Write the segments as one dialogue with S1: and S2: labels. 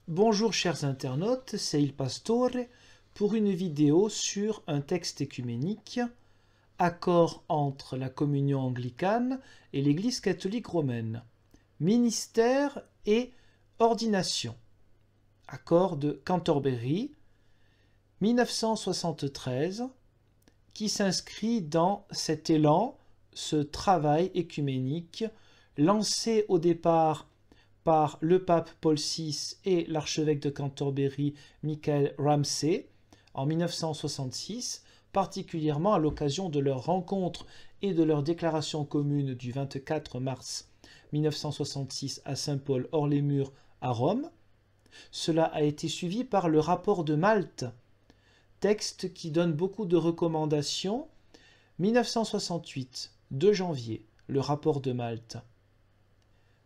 S1: Bonjour chers internautes, c'est Il Pastore pour une vidéo sur un texte écuménique, accord entre la communion anglicane et l'Église catholique romaine, ministère et ordination, accord de Canterbury, 1973, qui s'inscrit dans cet élan, ce travail écuménique lancé au départ par le pape Paul VI et l'archevêque de Canterbury Michael Ramsay en 1966, particulièrement à l'occasion de leur rencontre et de leur déclaration commune du 24 mars 1966 à Saint-Paul-hors-les-Murs à Rome. Cela a été suivi par le rapport de Malte, texte qui donne beaucoup de recommandations. 1968, 2 janvier, le rapport de Malte.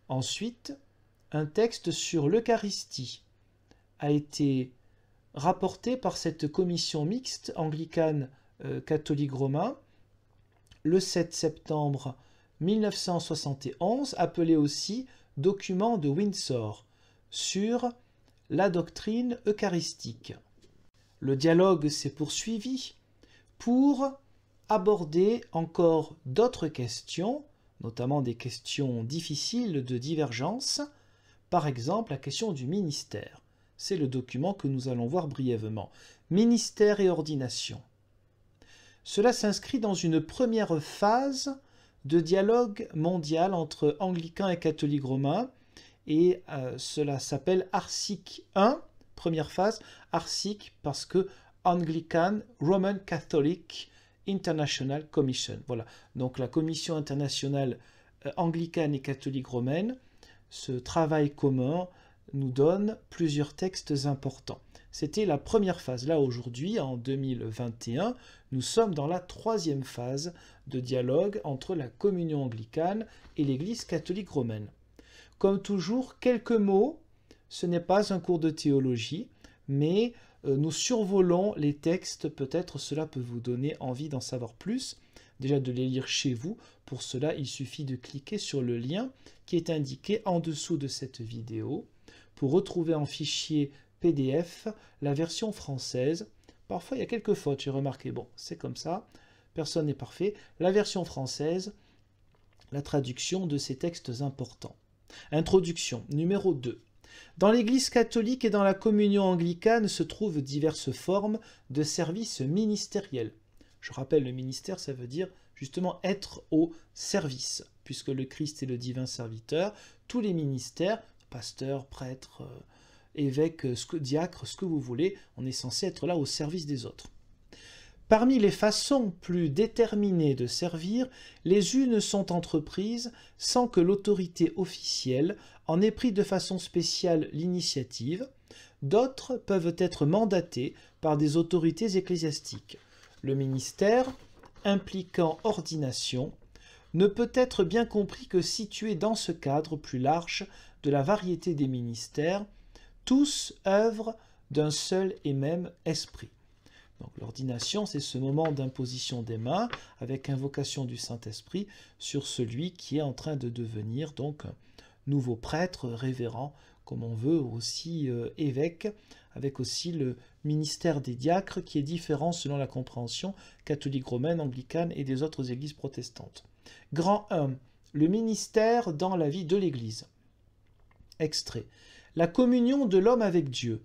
S1: Ensuite, un texte sur l'Eucharistie a été rapporté par cette commission mixte anglicane catholique romain le 7 septembre 1971, appelé aussi document de Windsor sur la doctrine eucharistique. Le dialogue s'est poursuivi pour aborder encore d'autres questions, notamment des questions difficiles de divergence, par exemple la question du ministère. C'est le document que nous allons voir brièvement. Ministère et ordination. Cela s'inscrit dans une première phase de dialogue mondial entre anglicains et catholiques romains, et cela s'appelle Arsic I, première phase, Arsic parce que Anglican Roman Catholic International Commission. Voilà, donc la commission internationale anglicane et catholique romaine, ce travail commun nous donne plusieurs textes importants. C'était la première phase. Là, aujourd'hui, en 2021, nous sommes dans la troisième phase de dialogue entre la communion anglicane et l'Église catholique romaine. Comme toujours, quelques mots, ce n'est pas un cours de théologie, mais nous survolons les textes, peut-être cela peut vous donner envie d'en savoir plus, déjà de les lire chez vous. Pour cela, il suffit de cliquer sur le lien qui est indiqué en dessous de cette vidéo pour retrouver en fichier PDF la version française. Parfois, il y a quelques fautes, j'ai remarqué. Bon, c'est comme ça, personne n'est parfait. La version française, la traduction de ces textes importants. Introduction, numéro 2. Dans l'Église catholique et dans la communion anglicane se trouvent diverses formes de services ministériels. Je rappelle, le ministère, ça veut dire justement être au service, puisque le Christ est le divin serviteur. Tous les ministères, pasteurs, prêtres, évêques, diacres, ce que vous voulez, on est censé être là au service des autres. Parmi les façons plus déterminées de servir, les unes sont entreprises sans que l'autorité officielle en ait pris de façon spéciale l'initiative, d'autres peuvent être mandatées par des autorités ecclésiastiques. Le ministère, impliquant ordination, ne peut être bien compris que situé dans ce cadre plus large de la variété des ministères, tous œuvrent d'un seul et même esprit. Donc l'ordination, c'est ce moment d'imposition des mains avec invocation du Saint-Esprit sur celui qui est en train de devenir donc un nouveau prêtre, révérend, comme on veut, aussi évêque, avec aussi le ministère des diacres qui est différent selon la compréhension catholique romaine, anglicane et des autres églises protestantes. Grand 1. Le ministère dans la vie de l'Église. Extrait. La communion de l'homme avec Dieu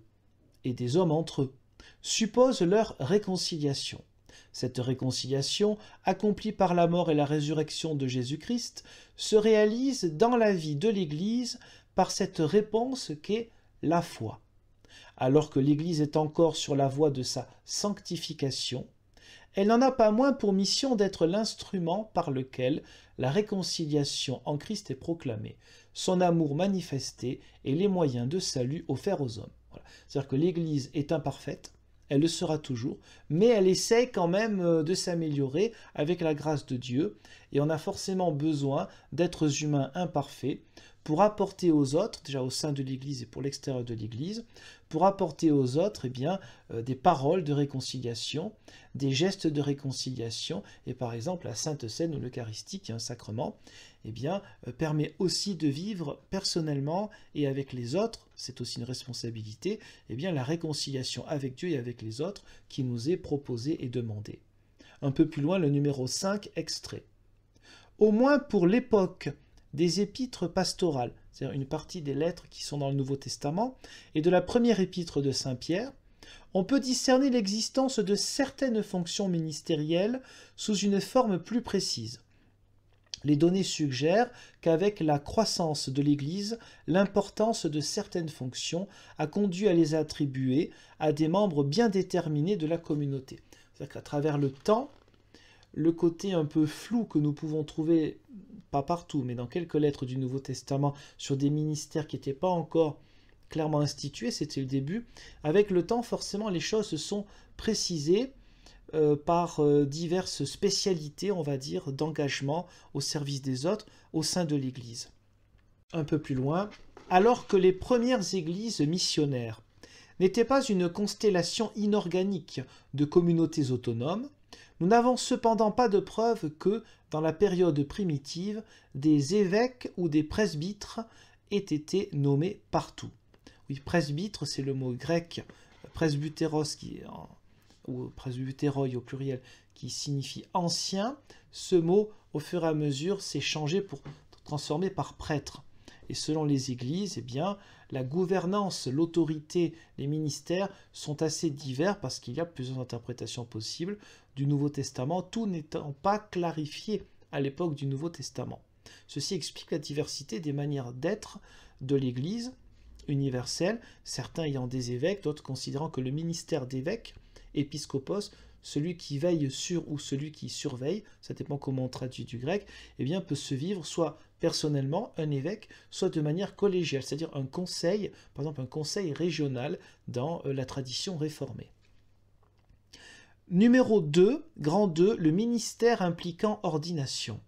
S1: et des hommes entre eux suppose leur réconciliation. Cette réconciliation, accomplie par la mort et la résurrection de Jésus-Christ, se réalise dans la vie de l'Église par cette réponse qu'est la foi. Alors que l'Église est encore sur la voie de sa sanctification, elle n'en a pas moins pour mission d'être l'instrument par lequel la réconciliation en Christ est proclamée, son amour manifesté et les moyens de salut offerts aux hommes. Voilà. C'est-à-dire que l'Église est imparfaite, elle le sera toujours, mais elle essaie quand même de s'améliorer avec la grâce de Dieu, et on a forcément besoin d'êtres humains imparfaits pour apporter aux autres, déjà au sein de l'Église et pour l'extérieur de l'Église, pour apporter aux autres eh bien, des paroles de réconciliation, des gestes de réconciliation, et par exemple la Sainte Seine ou l'Eucharistie, qui est un sacrement, eh bien, permet aussi de vivre personnellement et avec les autres, c'est aussi une responsabilité, eh bien, la réconciliation avec Dieu et avec les autres qui nous est proposée et demandée. Un peu plus loin, le numéro 5, extrait. Au moins pour l'époque des épîtres pastorales, c'est-à-dire une partie des lettres qui sont dans le Nouveau Testament, et de la première épître de Saint Pierre, on peut discerner l'existence de certaines fonctions ministérielles sous une forme plus précise. Les données suggèrent qu'avec la croissance de l'Église, l'importance de certaines fonctions a conduit à les attribuer à des membres bien déterminés de la communauté. C'est-à-dire qu'à travers le temps, le côté un peu flou que nous pouvons trouver, pas partout, mais dans quelques lettres du Nouveau Testament, sur des ministères qui n'étaient pas encore clairement institués, c'était le début, avec le temps, forcément, les choses se sont précisées par diverses spécialités, on va dire, d'engagement au service des autres au sein de l'Église. Un peu plus loin, alors que les premières églises missionnaires n'étaient pas une constellation inorganique de communautés autonomes, nous n'avons cependant pas de preuve que, dans la période primitive, des évêques ou des presbytres aient été nommés partout. Oui, presbytre, c'est le mot grec presbyteros, ou presbyteroi au pluriel, qui signifie ancien. Ce mot, au fur et à mesure, s'est changé pour transformer par prêtre. Et selon les églises, eh bien, la gouvernance, l'autorité, les ministères sont assez divers parce qu'il y a plusieurs interprétations possibles du Nouveau Testament, tout n'étant pas clarifié à l'époque du Nouveau Testament. Ceci explique la diversité des manières d'être de l'Église universelle, certains ayant des évêques, d'autres considérant que le ministère d'évêque, épiscopos, celui qui veille sur ou celui qui surveille, ça dépend comment on traduit du grec, eh bien, peut se vivre soit personnellement, un évêque, soit de manière collégiale, c'est-à-dire un conseil, par exemple un conseil régional dans la tradition réformée. Numéro 2, grand 2, le ministère impliquant ordination.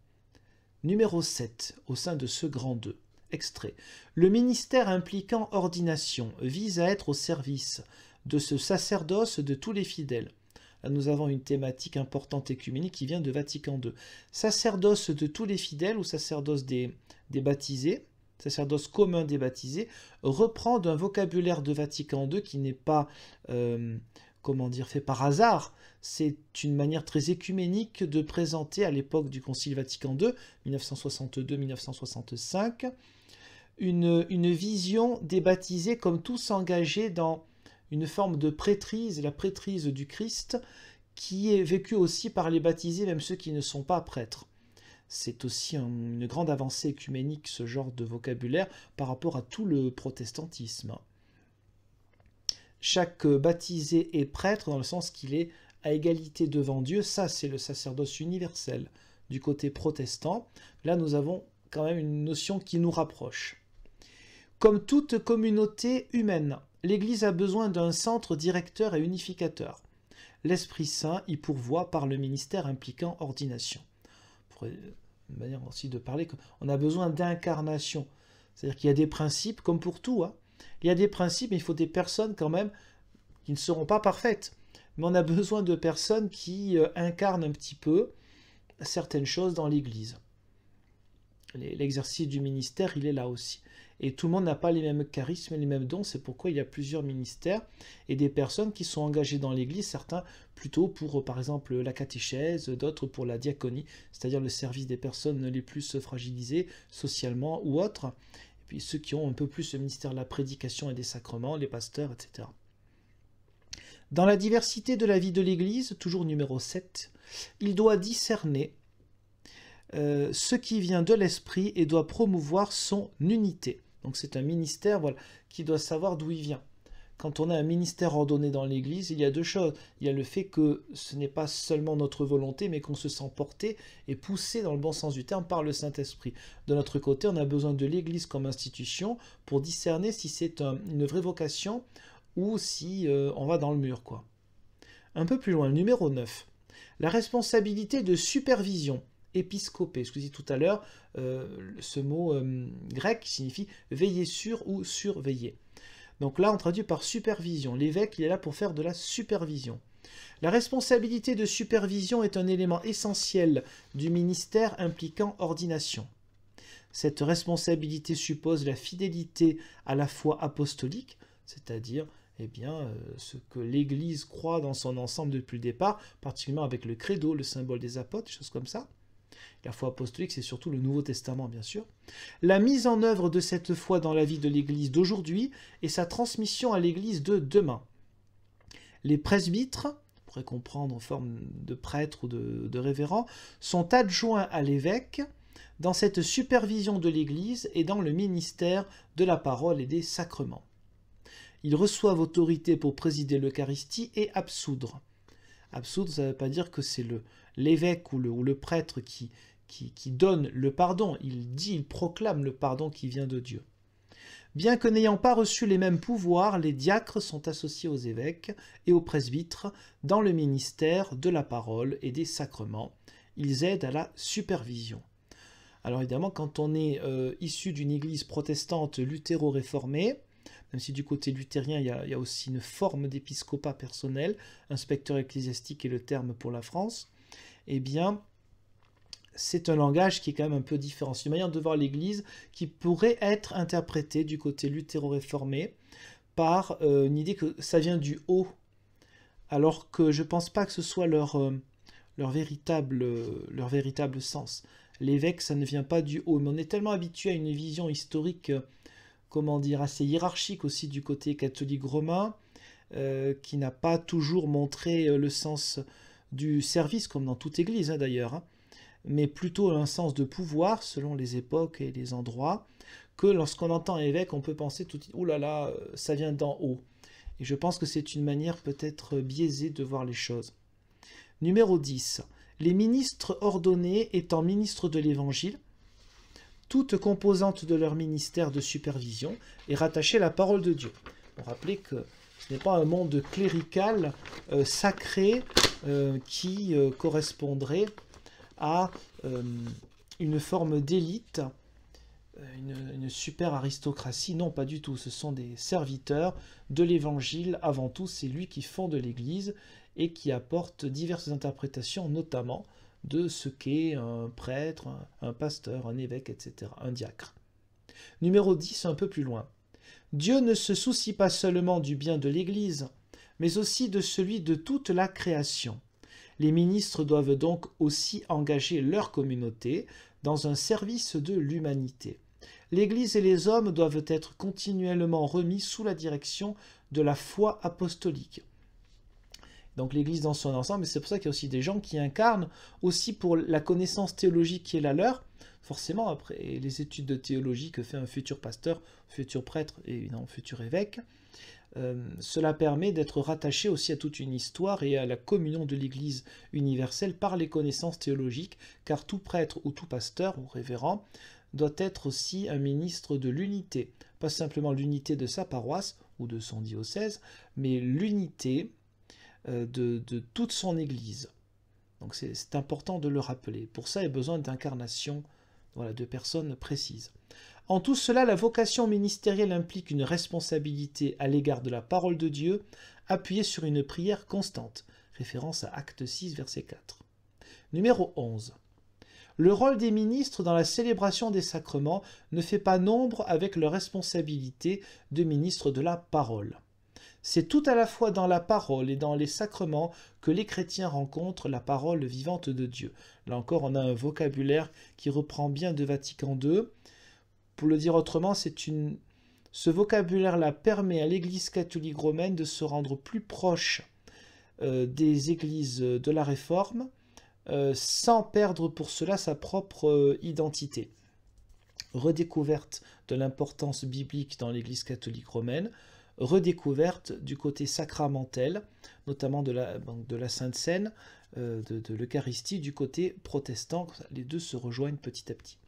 S1: Numéro 7, au sein de ce grand 2, extrait. Le ministère impliquant ordination vise à être au service de ce sacerdoce de tous les fidèles. Là, nous avons une thématique importante écuménique qui vient de Vatican II. Sacerdoce de tous les fidèles ou sacerdoce des baptisés, sacerdoce commun des baptisés, reprend d'un vocabulaire de Vatican II qui n'est pas fait par hasard. C'est une manière très écuménique de présenter à l'époque du Concile Vatican II, 1962-1965, une vision des baptisés comme tous engagés dans une forme de prêtrise, la prêtrise du Christ, qui est vécue aussi par les baptisés, même ceux qui ne sont pas prêtres. C'est aussi une grande avancée écuménique, ce genre de vocabulaire, par rapport à tout le protestantisme. Chaque baptisé est prêtre dans le sens qu'il est à égalité devant Dieu. Ça, c'est le sacerdoce universel du côté protestant. Là, nous avons quand même une notion qui nous rapproche. Comme toute communauté humaine, l'Église a besoin d'un centre directeur et unificateur. L'Esprit Saint y pourvoit par le ministère impliquant ordination. Une manière aussi de parler qu'on a besoin d'incarnation. C'est-à-dire qu'il y a des principes, comme pour tout. Il y a des principes, mais il faut des personnes quand même qui ne seront pas parfaites. Mais on a besoin de personnes qui incarnent un petit peu certaines choses dans l'Église. L'exercice du ministère, il est là aussi. Et tout le monde n'a pas les mêmes charismes et les mêmes dons, c'est pourquoi il y a plusieurs ministères et des personnes qui sont engagées dans l'Église, certains plutôt pour, par exemple, la catéchèse, d'autres pour la diaconie, c'est-à-dire le service des personnes les plus fragilisées socialement ou autres, et puis ceux qui ont un peu plus le ministère de la prédication et des sacrements, les pasteurs, etc. Dans la diversité de la vie de l'Église, toujours numéro 7, il doit discerner ce qui vient de l'Esprit et doit promouvoir son unité. Donc c'est un ministère qui doit savoir d'où il vient. Quand on a un ministère ordonné dans l'Église, il y a deux choses. Il y a le fait que ce n'est pas seulement notre volonté, mais qu'on se sent porté et poussé dans le bon sens du terme par le Saint-Esprit. De notre côté, on a besoin de l'Église comme institution pour discerner si c'est une vraie vocation ou si on va dans le mur, quoi. Un peu plus loin, le numéro 9. La responsabilité de supervision épiscopé. Je vous dis tout à l'heure, ce mot grec signifie veiller sur ou surveiller. Donc là, on traduit par supervision. L'évêque, il est là pour faire de la supervision. La responsabilité de supervision est un élément essentiel du ministère impliquant ordination. Cette responsabilité suppose la fidélité à la foi apostolique, c'est-à-dire ce que l'Église croit dans son ensemble depuis le départ, particulièrement avec le credo, le symbole des apôtres, des choses comme ça. La foi apostolique, c'est surtout le Nouveau Testament, bien sûr. La mise en œuvre de cette foi dans la vie de l'Église d'aujourd'hui et sa transmission à l'Église de demain. Les presbytres, on pourrait comprendre en forme de prêtres ou de révérends, sont adjoints à l'évêque dans cette supervision de l'Église et dans le ministère de la parole et des sacrements. Ils reçoivent autorité pour présider l'Eucharistie et absoudre. Absoudre, ça ne veut pas dire que c'est l'évêque ou le prêtre qui donne le pardon. Il proclame le pardon qui vient de Dieu. Bien que n'ayant pas reçu les mêmes pouvoirs, les diacres sont associés aux évêques et aux presbytres dans le ministère de la parole et des sacrements. Ils aident à la supervision. Alors évidemment, quand on est issu d'une église protestante luthéro-réformée, même si du côté luthérien, il y a aussi une forme d'épiscopat personnel, inspecteur ecclésiastique est le terme pour la France, eh bien, c'est un langage qui est quand même un peu différent. C'est une manière de voir l'Église qui pourrait être interprétée du côté luthéro-réformé par une idée que ça vient du haut, alors que je ne pense pas que ce soit leur véritable sens. L'évêque, ça ne vient pas du haut, mais on est tellement habitué à une vision historique, assez hiérarchique aussi du côté catholique romain, qui n'a pas toujours montré le sens du service, comme dans toute église d'ailleurs, mais plutôt un sens de pouvoir selon les époques et les endroits, que lorsqu'on entend évêque, on peut penser tout de suite « Ouh là là, ça vient d'en haut ». Et je pense que c'est une manière peut-être biaisée de voir les choses. Numéro 10. Les ministres ordonnés étant ministres de l'Évangile, toute composante de leur ministère de supervision est rattachée à la parole de Dieu. Pour rappeler que ce n'est pas un monde clérical sacré qui correspondrait à une forme d'élite, une super aristocratie. Non, pas du tout. Ce sont des serviteurs de l'Évangile. Avant tout, c'est lui qui fonde l'Église et qui apporte diverses interprétations, notamment de ce qu'est un prêtre, un pasteur, un évêque, etc., un diacre. Numéro 10, un peu plus loin. Dieu ne se soucie pas seulement du bien de l'Église, mais aussi de celui de toute la création. Les ministres doivent donc aussi engager leur communauté dans un service de l'humanité. L'Église et les hommes doivent être continuellement remis sous la direction de la foi apostolique. Donc l'Église dans son ensemble, et c'est pour ça qu'il y a aussi des gens qui incarnent aussi pour la connaissance théologique qui est la leur, forcément après les études de théologie que fait un futur pasteur, futur prêtre et évidemment futur évêque, cela permet d'être rattaché aussi à toute une histoire et à la communion de l'Église universelle par les connaissances théologiques, car tout prêtre ou tout pasteur ou révérend doit être aussi un ministre de l'unité, pas simplement l'unité de sa paroisse ou de son diocèse, mais l'unité de toute son Église. Donc c'est important de le rappeler. Pour ça, il y a besoin d'incarnation, de personnes précises. En tout cela, la vocation ministérielle implique une responsabilité à l'égard de la parole de Dieu, appuyée sur une prière constante. Référence à Acte 6, verset 4. Numéro 11. Le rôle des ministres dans la célébration des sacrements ne fait pas nombre avec leur responsabilité de ministre de la parole. C'est tout à la fois dans la parole et dans les sacrements que les chrétiens rencontrent la parole vivante de Dieu. Là encore, on a un vocabulaire qui reprend bien de Vatican II. Pour le dire autrement, ce vocabulaire-là permet à l'Église catholique romaine de se rendre plus proche des églises de la Réforme, sans perdre pour cela sa propre identité. Redécouverte de l'importance biblique dans l'Église catholique romaine, redécouverte du côté sacramentel, notamment de la Sainte Seine, de l'Eucharistie, du côté protestant. Les deux se rejoignent petit à petit.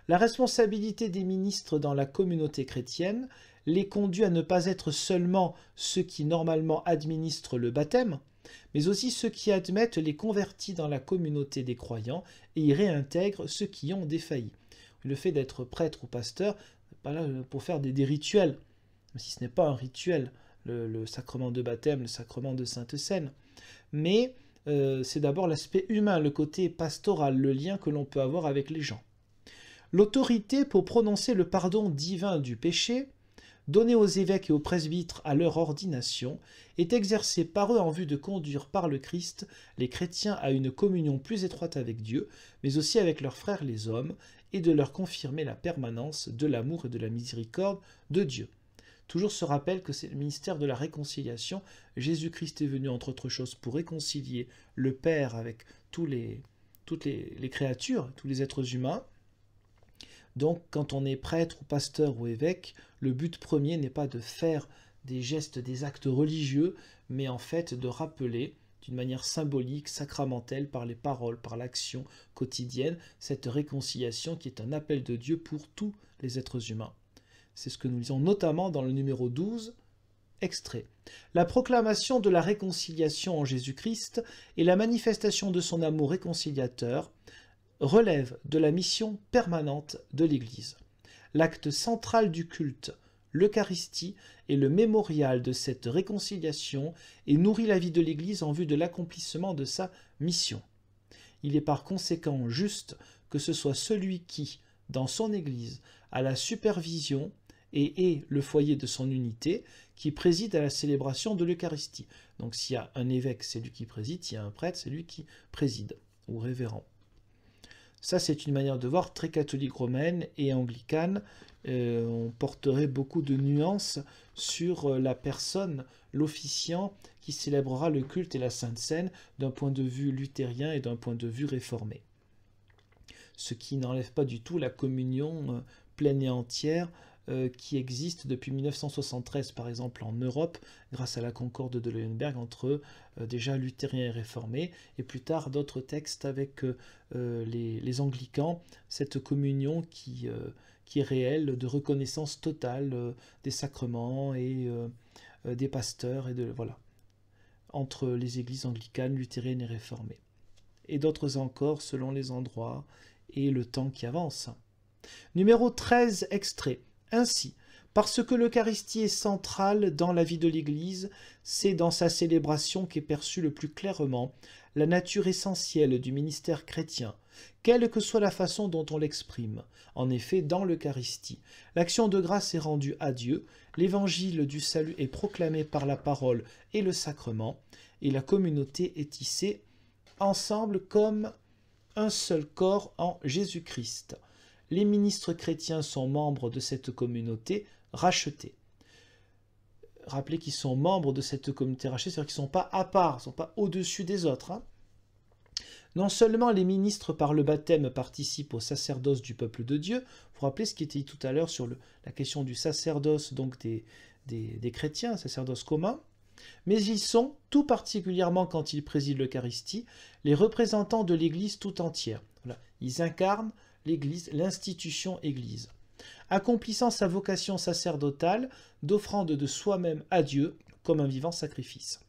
S1: La responsabilité des ministres dans la communauté chrétienne les conduit à ne pas être seulement ceux qui normalement administrent le baptême, mais aussi ceux qui admettent les convertis dans la communauté des croyants et y réintègrent ceux qui ont défailli. Le fait d'être prêtre ou pasteur, c'est pas là pour faire des rituels, même si ce n'est pas un rituel, le sacrement de baptême, le sacrement de Sainte Seine, mais c'est d'abord l'aspect humain, le côté pastoral, le lien que l'on peut avoir avec les gens. L'autorité pour prononcer le pardon divin du péché, donnée aux évêques et aux presbytres à leur ordination, est exercée par eux en vue de conduire par le Christ les chrétiens à une communion plus étroite avec Dieu, mais aussi avec leurs frères les hommes, et de leur confirmer la permanence de l'amour et de la miséricorde de Dieu. Toujours ce rappel que c'est le ministère de la réconciliation. Jésus-Christ est venu, entre autres choses, pour réconcilier le Père avec toutes les créatures, tous les êtres humains. Donc, quand on est prêtre ou pasteur ou évêque, le but premier n'est pas de faire des gestes, des actes religieux, mais en fait de rappeler d'une manière symbolique, sacramentelle, par les paroles, par l'action quotidienne, cette réconciliation qui est un appel de Dieu pour tous les êtres humains. C'est ce que nous lisons notamment dans le numéro 12, extrait. La proclamation de la réconciliation en Jésus-Christ et la manifestation de son amour réconciliateur relève de la mission permanente de l'Église. L'acte central du culte, l'Eucharistie, est le mémorial de cette réconciliation et nourrit la vie de l'Église en vue de l'accomplissement de sa mission. Il est par conséquent juste que ce soit celui qui, dans son Église, a la supervision et est le foyer de son unité, qui préside à la célébration de l'Eucharistie. Donc s'il y a un évêque, c'est lui qui préside, s'il y a un prêtre, c'est lui qui préside, ou révérend. Ça, c'est une manière de voir très catholique romaine et anglicane. On porterait beaucoup de nuances sur la personne, l'officiant, qui célébrera le culte et la Sainte Seine d'un point de vue luthérien et d'un point de vue réformé. Ce qui n'enlève pas du tout la communion pleine et entière qui existe depuis 1973, par exemple, en Europe, grâce à la Concorde de Leuenberg, entre déjà luthériens et réformés, et plus tard d'autres textes avec les anglicans, cette communion qui est réelle, de reconnaissance totale des sacrements et des pasteurs, et voilà, entre les églises anglicanes, luthériennes et réformées. Et d'autres encore, selon les endroits et le temps qui avance. Numéro 13, extrait. Ainsi, parce que l'Eucharistie est centrale dans la vie de l'Église, c'est dans sa célébration qu'est perçue le plus clairement la nature essentielle du ministère chrétien, quelle que soit la façon dont on l'exprime. En effet, dans l'Eucharistie, l'action de grâce est rendue à Dieu, l'évangile du salut est proclamé par la parole et le sacrement, et la communauté est tissée ensemble comme un seul corps en Jésus-Christ. Les ministres chrétiens sont membres de cette communauté rachetée. Rappelez qu'ils sont membres de cette communauté rachetée, c'est-à-dire qu'ils ne sont pas à part, ils ne sont pas au-dessus des autres. Non seulement les ministres par le baptême participent au sacerdoce du peuple de Dieu, vous vous rappelez ce qui était dit tout à l'heure sur la question du sacerdoce donc des chrétiens, un sacerdoce commun, mais ils sont, tout particulièrement quand ils président l'Eucharistie, les représentants de l'Église tout entière. Voilà. Ils incarnent l'Église, l'institution Église, accomplissant sa vocation sacerdotale d'offrande de soi-même à Dieu comme un vivant sacrifice.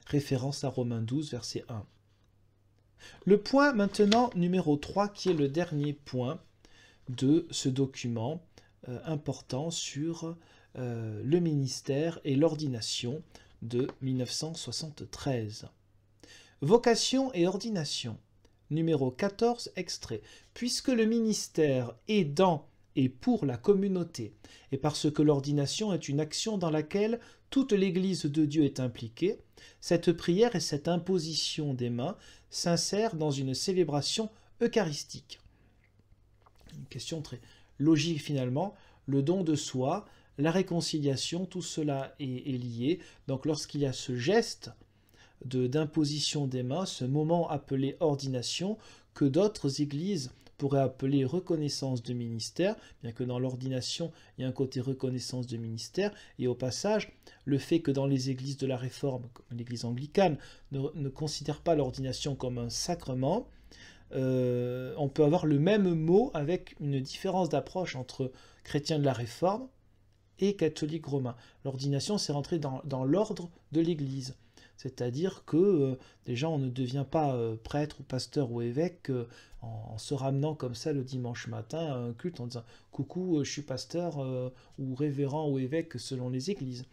S1: Référence à Romains 12, verset 1. Le point maintenant numéro 3, qui est le dernier point de ce document important sur le ministère et l'ordination de 1973. Vocation et ordination. Numéro 14, extrait. Puisque le ministère est dans et pour la communauté, et parce que l'ordination est une action dans laquelle toute l'Église de Dieu est impliquée, cette prière et cette imposition des mains s'insèrent dans une célébration eucharistique. Une question très logique finalement, le don de soi, la réconciliation, tout cela est lié. Donc lorsqu'il y a ce geste d'imposition des mains, ce moment appelé ordination, que d'autres églises pourraient appeler reconnaissance de ministère, bien que dans l'ordination, il y a un côté reconnaissance de ministère, et au passage, le fait que dans les églises de la Réforme, comme l'église anglicane, ne considère pas l'ordination comme un sacrement, on peut avoir le même mot avec une différence d'approche entre chrétiens de la Réforme et catholiques romains. L'ordination, c'est rentré dans l'ordre de l'Église. C'est-à-dire que déjà on ne devient pas prêtre ou pasteur ou évêque en se ramenant comme ça le dimanche matin à un culte en disant coucou, je suis pasteur ou révérend ou évêque selon les églises.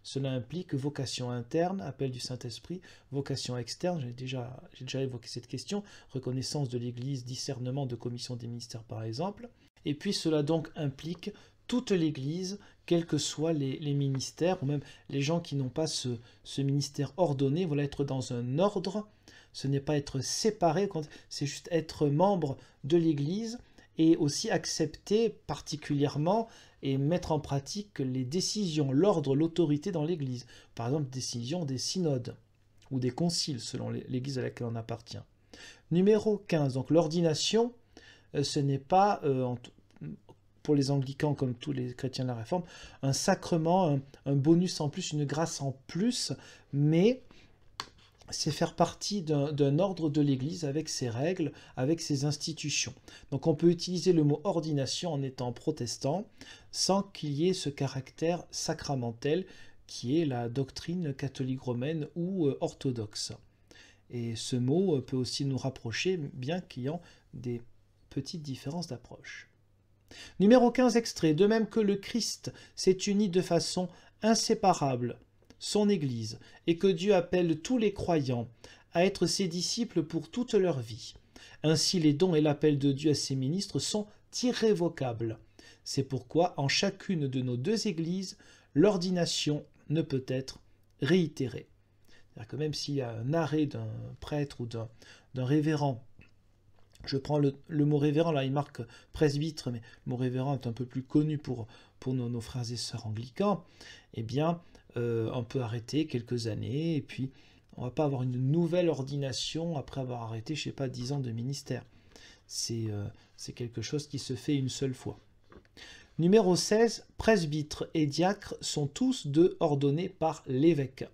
S1: Cela implique vocation interne, appel du Saint-Esprit, vocation externe, j'ai déjà évoqué cette question, reconnaissance de l'Église, discernement de commission des ministères par exemple. Et puis cela donc implique toute l'Église, quels que soient les ministères, ou même les gens qui n'ont pas ce ministère ordonné, vont être dans un ordre. Ce n'est pas être séparé, c'est juste être membre de l'Église et aussi accepter particulièrement et mettre en pratique les décisions, l'ordre, l'autorité dans l'Église. Par exemple, décision des synodes ou des conciles, selon l'Église à laquelle on appartient. Numéro 15, donc l'ordination, ce n'est pas, pour les anglicans comme tous les chrétiens de la Réforme, un sacrement, un bonus en plus, une grâce en plus, mais c'est faire partie d'un ordre de l'Église avec ses règles, avec ses institutions. Donc on peut utiliser le mot ordination en étant protestant sans qu'il y ait ce caractère sacramentel qui est la doctrine catholique romaine ou orthodoxe. Et ce mot peut aussi nous rapprocher, bien qu'il y ait des petites différences d'approche. Numéro 15 extrait. De même que le Christ s'est uni de façon inséparable son Église, et que Dieu appelle tous les croyants à être ses disciples pour toute leur vie. Ainsi les dons et l'appel de Dieu à ses ministres sont irrévocables. C'est pourquoi en chacune de nos deux Églises, l'ordination ne peut être réitérée. C'est-à-dire que même s'il y a un arrêt d'un prêtre ou d'un révérend, je prends le mot révérend, là il marque presbytre, mais le mot révérend est un peu plus connu pour nos frères et sœurs anglicans, eh bien, on peut arrêter quelques années, et puis on ne va pas avoir une nouvelle ordination après avoir arrêté, je ne sais pas, 10 ans de ministère. C'est quelque chose qui se fait une seule fois. Numéro 16, presbytres et diacres sont tous deux ordonnés par l'évêque.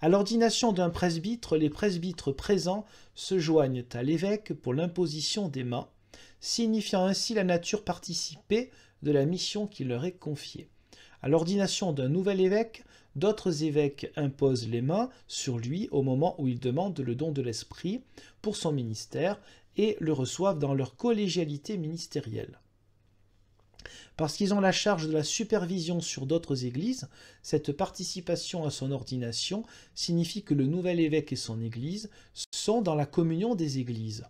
S1: À l'ordination d'un presbytre, les presbytres présents se joignent à l'évêque pour l'imposition des mains, signifiant ainsi la nature participée de la mission qui leur est confiée. À l'ordination d'un nouvel évêque, d'autres évêques imposent les mains sur lui au moment où ils demandent le don de l'esprit pour son ministère et le reçoivent dans leur collégialité ministérielle. Parce qu'ils ont la charge de la supervision sur d'autres églises, cette participation à son ordination signifie que le nouvel évêque et son église sont dans la communion des églises.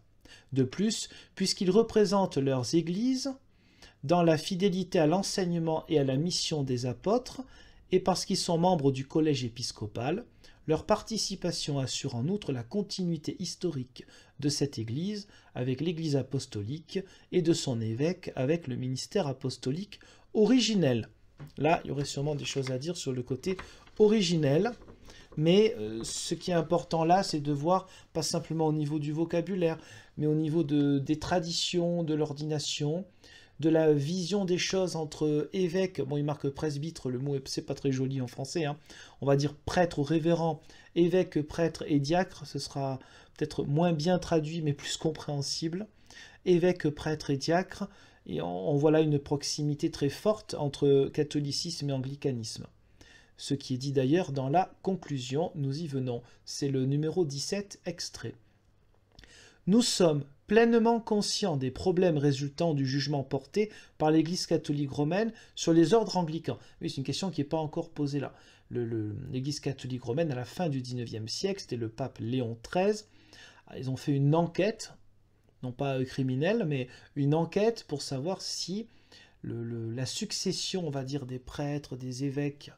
S1: De plus, puisqu'ils représentent leurs églises dans la fidélité à l'enseignement et à la mission des apôtres, et parce qu'ils sont membres du collège épiscopal, leur participation assure en outre la continuité historique de cette Église avec l'Église apostolique et de son évêque avec le ministère apostolique originel. Là, il y aurait sûrement des choses à dire sur le côté originel, mais ce qui est important là, c'est de voir, pas simplement au niveau du vocabulaire, mais au niveau des traditions, de l'ordination, de la vision des choses entre évêque, bon il marque presbytre, le mot c'est pas très joli en français, hein. On va dire prêtre ou révérend, évêque, prêtre et diacre, ce sera peut-être moins bien traduit mais plus compréhensible. Évêque, prêtre et diacre, et on voit là une proximité très forte entre catholicisme et anglicanisme. Ce qui est dit d'ailleurs dans la conclusion, nous y venons, c'est le numéro 17 extrait. Nous sommes pleinement conscients des problèmes résultant du jugement porté par l'Église catholique romaine sur les ordres anglicans. Oui, c'est une question qui n'est pas encore posée là. L'Église catholique romaine, à la fin du XIXe siècle, c'était le pape Léon XIII, ils ont fait une enquête, non pas criminelle, mais une enquête pour savoir si la succession, on va dire, des prêtres, des évêques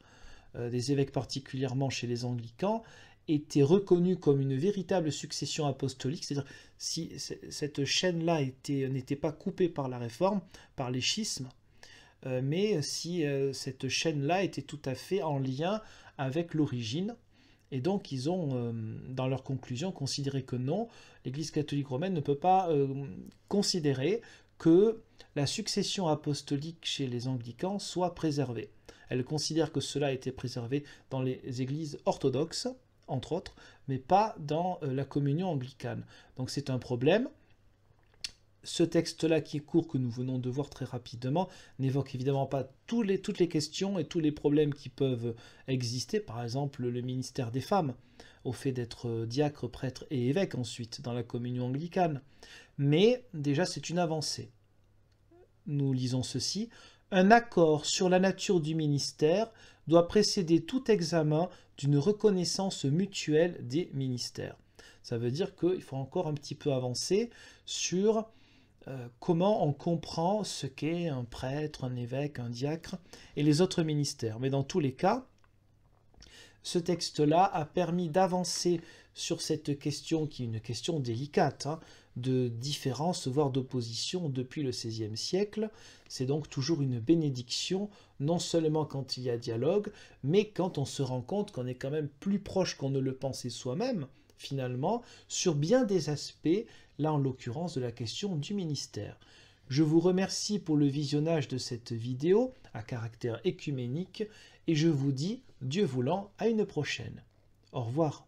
S1: particulièrement chez les anglicans, était reconnue comme une véritable succession apostolique, c'est-à-dire si cette chaîne-là n'était pas coupée par la réforme, par les schismes, mais si cette chaîne-là était tout à fait en lien avec l'origine. Et donc ils ont, dans leur conclusion, considéré que non, l'Église catholique romaine ne peut pas considérer que la succession apostolique chez les anglicans soit préservée. Elle considère que cela a été préservé dans les églises orthodoxes, entre autres, mais pas dans la communion anglicane. Donc c'est un problème. Ce texte-là qui est court, que nous venons de voir très rapidement, n'évoque évidemment pas toutes les questions et tous les problèmes qui peuvent exister, par exemple le ministère des femmes, au fait d'être diacre, prêtre et évêque ensuite dans la communion anglicane. Mais déjà c'est une avancée. Nous lisons ceci. Un accord sur la nature du ministère doit précéder tout examen d'une reconnaissance mutuelle des ministères. Ça veut dire qu'il faut encore un petit peu avancer sur comment on comprend ce qu'est un prêtre, un évêque, un diacre et les autres ministères. Mais dans tous les cas, ce texte-là a permis d'avancer sur cette question qui est une question délicate, de différence, voire d'opposition depuis le XVIe siècle. C'est donc toujours une bénédiction, non seulement quand il y a dialogue, mais quand on se rend compte qu'on est quand même plus proche qu'on ne le pensait soi-même, finalement, sur bien des aspects, là en l'occurrence de la question du ministère. Je vous remercie pour le visionnage de cette vidéo à caractère œcuménique et je vous dis, Dieu voulant, à une prochaine. Au revoir.